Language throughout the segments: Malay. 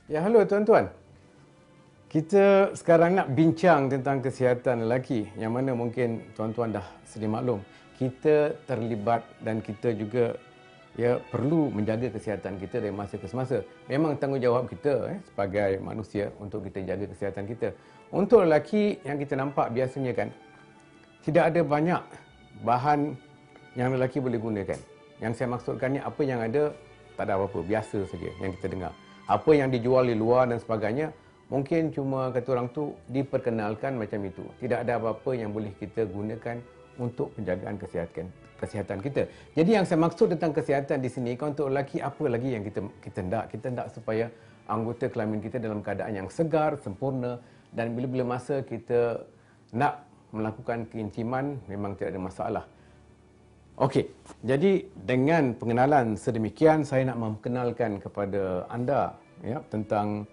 Ya, halo tuan-tuan. Kita sekarang nak bincang tentang kesihatan lelaki, yang mana mungkin tuan-tuan dah sedia maklum. Kita terlibat dan kita juga perlu menjaga kesihatan kita dari masa ke semasa. Memang tanggungjawab kita sebagai manusia untuk kita jaga kesihatan kita. Untuk lelaki yang kita nampak biasanya kan, tidak ada banyak bahan yang lelaki boleh gunakan. Yang saya maksudkan ni, apa yang ada tak ada apa-apa, biasa saja yang kita dengar. Apa yang dijual di luar dan sebagainya, mungkin cuma kata orang tu diperkenalkan macam itu. Tidak ada apa-apa yang boleh kita gunakan untuk penjagaan kesihatan kita. Jadi yang saya maksud tentang kesihatan di sini, kalau untuk lelaki, apa lagi yang kita hendak? Kita hendak supaya anggota kelamin kita dalam keadaan yang segar, sempurna, dan bila-bila masa kita nak melakukan keintiman, memang tidak ada masalah. Okey, jadi dengan pengenalan sedemikian, saya nak memperkenalkan kepada anda tentang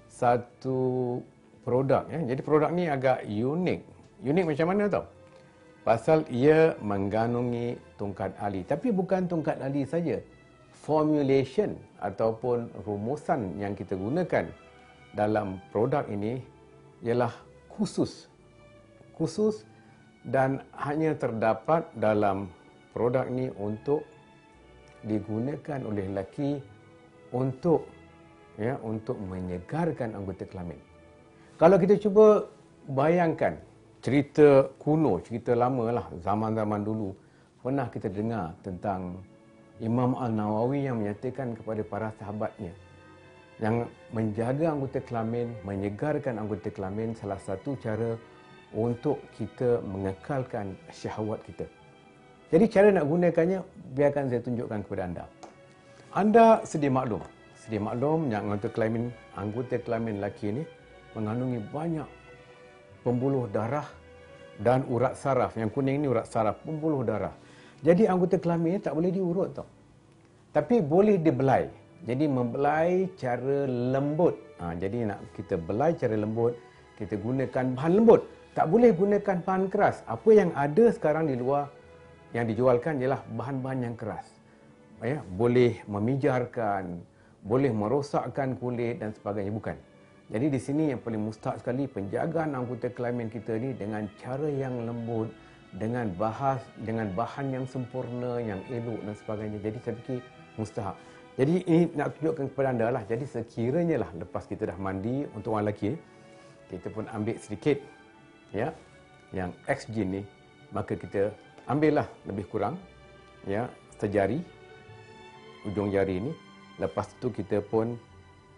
satu produk. Jadi produk ni agak unik. Unik macam mana tau? Pasal ia mengandungi tungkat ali. Tapi bukan tungkat ali saja. Formulation ataupun rumusan yang kita gunakan dalam produk ini ialah khusus dan hanya terdapat dalam produk ini untuk digunakan oleh lelaki untuk menyegarkan anggota kelamin. Kalau kita cuba bayangkan cerita kuno, cerita lama lah, zaman-zaman dulu, pernah kita dengar tentang Imam Al-Nawawi yang menyatakan kepada para sahabatnya yang menjaga anggota kelamin, menyegarkan anggota kelamin, salah satu cara untuk kita mengekalkan syahwat kita. Jadi cara nak gunakannya, biarkan saya tunjukkan kepada anda. Anda sedia maklum yang anggota kelamin lelaki ini mengandungi banyak pembuluh darah dan urat saraf. Yang kuning ni urat saraf, pembuluh darah. Jadi anggota kelamin tak boleh diurut tau. Tapi boleh dibelai. Jadi membelai cara lembut. Jadi nak kita belai cara lembut, kita gunakan bahan lembut. Tak boleh gunakan bahan keras. Apa yang ada sekarang di luar yang dijualkan ialah bahan-bahan yang keras. Boleh memijarkan, boleh merosakkan kulit dan sebagainya. Bukan. Jadi di sini yang paling mustahak sekali, penjagaan anggota kelamin kita ni dengan cara yang lembut, dengan bahan yang sempurna, yang elok dan sebagainya. Jadi saya fikir mustahak. Jadi ini nak tunjukkan kepada anda lah. Jadi sekiranya lah lepas kita dah mandi, untuk orang lelaki, kita pun ambil sedikit yang X-Gene ni, maka kita ambillah lebih kurang sejari, ujung jari ini. Lepas itu kita pun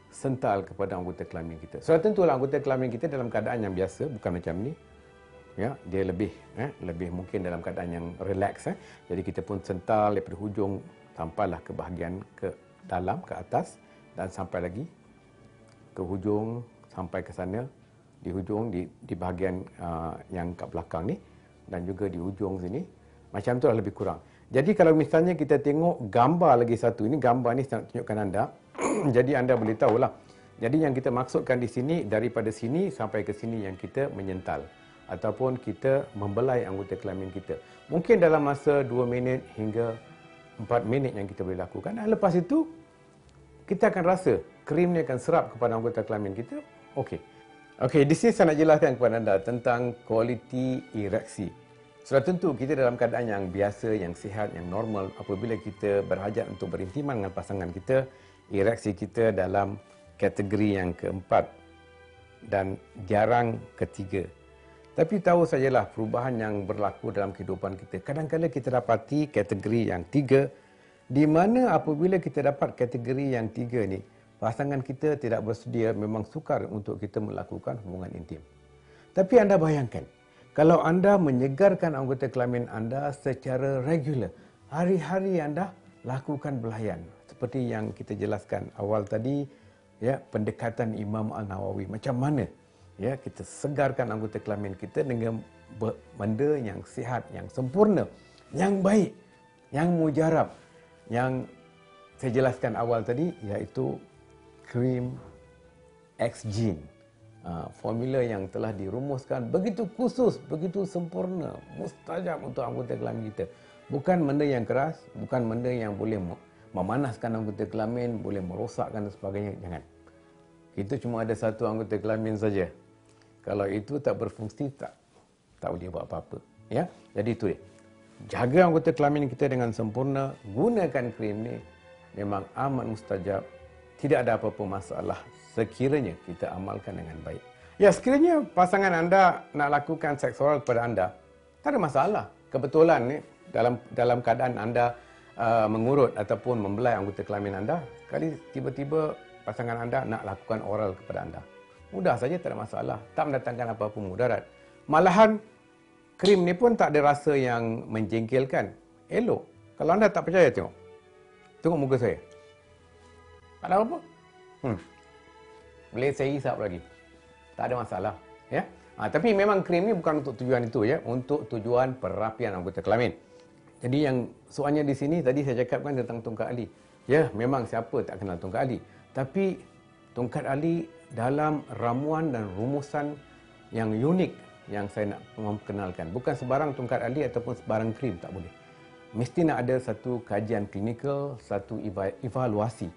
sental kepada anggota kelamin kita. Sudah tentulah anggota kelamin kita dalam keadaan yang biasa, bukan macam ni. Dia lebih mungkin dalam keadaan yang relax. Jadi kita pun sental daripada hujung sampailah ke bahagian ke dalam, ke atas, dan sampai lagi ke hujung, sampai ke sana, di hujung, di bahagian yang kat belakang ni, dan juga di hujung sini. Macam tu lah lebih kurang. Jadi kalau misalnya kita tengok gambar lagi satu, ini gambar ni saya nak tunjukkan anda. Jadi anda boleh tahulah. Jadi yang kita maksudkan di sini, daripada sini sampai ke sini yang kita menyental. Ataupun kita membelai anggota kelamin kita. Mungkin dalam masa 2 minit hingga 4 minit yang kita boleh lakukan. Dan lepas itu, kita akan rasa krim ni akan serap kepada anggota kelamin kita. Okey, di sini saya nak jelaskan kepada anda tentang kualiti ereksi. Sudah tentu kita dalam keadaan yang biasa, yang sihat, yang normal, apabila kita berhajat untuk berintiman dengan pasangan kita, ereksi kita dalam kategori yang keempat dan jarang ketiga. Tapi tahu sajalah perubahan yang berlaku dalam kehidupan kita. Kadang-kadang kita dapati kategori yang 3, di mana apabila kita dapat kategori yang 3 ni, pasangan kita tidak bersedia, memang sukar untuk kita melakukan hubungan intim. Tapi anda bayangkan, kalau anda menyegarkan anggota kelamin anda secara regular, hari-hari anda lakukan belayan. Seperti yang kita jelaskan awal tadi, pendekatan Imam Al-Nawawi. Macam mana kita segarkan anggota kelamin kita dengan benda yang sihat, yang sempurna, yang baik, yang mujarab, yang saya jelaskan awal tadi, iaitu krim X-Gene. Formula yang telah dirumuskan begitu khusus, begitu sempurna, mustajab untuk anggota kelamin kita. Bukan benda yang keras, bukan benda yang boleh memanaskan anggota kelamin, boleh merosakkan dan sebagainya. Jangan. kita cuma ada satu anggota kelamin saja. Kalau itu tak berfungsi, tak boleh buat apa-apa. Ya, jadi itu dia. Jaga anggota kelamin kita dengan sempurna, gunakan krim ni, memang amat mustajab. Tidak ada apa-apa masalah sekiranya kita amalkan dengan baik. Ya, sekiranya pasangan anda nak lakukan seks oral kepada anda, tak ada masalah. Kebetulan ni dalam keadaan anda mengurut ataupun membelai anggota kelamin anda, sekali tiba-tiba pasangan anda nak lakukan oral kepada anda, mudah saja, tak ada masalah, tak mendatangkan apa-apa mudarat. Malahan krim ni pun tak ada rasa yang menjengkelkan, elok. Kalau anda tak percaya, tengok muka saya, tak ada apa-apa. Boleh saya hisap lagi, tak ada masalah, ya. Tapi memang krim ni bukan untuk tujuan itu, ya, untuk tujuan perapian anggota kelamin. Jadi yang soalnya di sini tadi saya cakapkan tentang tongkat Ali. Ya, memang siapa tak kenal tongkat Ali. Tapi tongkat Ali dalam ramuan dan rumusan yang unik yang saya nak memperkenalkan. Bukan sebarang tongkat Ali ataupun sebarang krim, tak boleh. Mesti nak ada satu kajian klinikal, satu evaluasi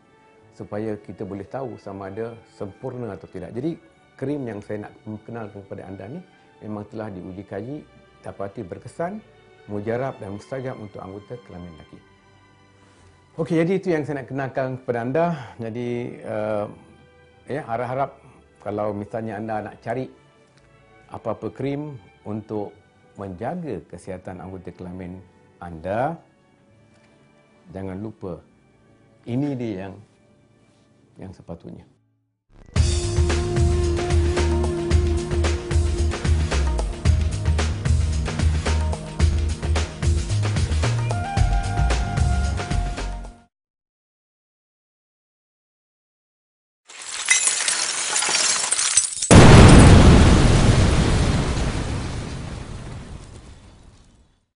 supaya kita boleh tahu sama ada sempurna atau tidak. Jadi krim yang saya nak memperkenalkan kepada anda ni memang telah diuji kaji, dapati berkesan, mujarab dan mustajab untuk anggota kelamin lelaki. Okey, jadi itu yang saya nak kenalkan kepada anda. Jadi harap-harap kalau misalnya anda nak cari apa-apa krim untuk menjaga kesihatan anggota kelamin anda, jangan lupa ini dia yang sepatutnya.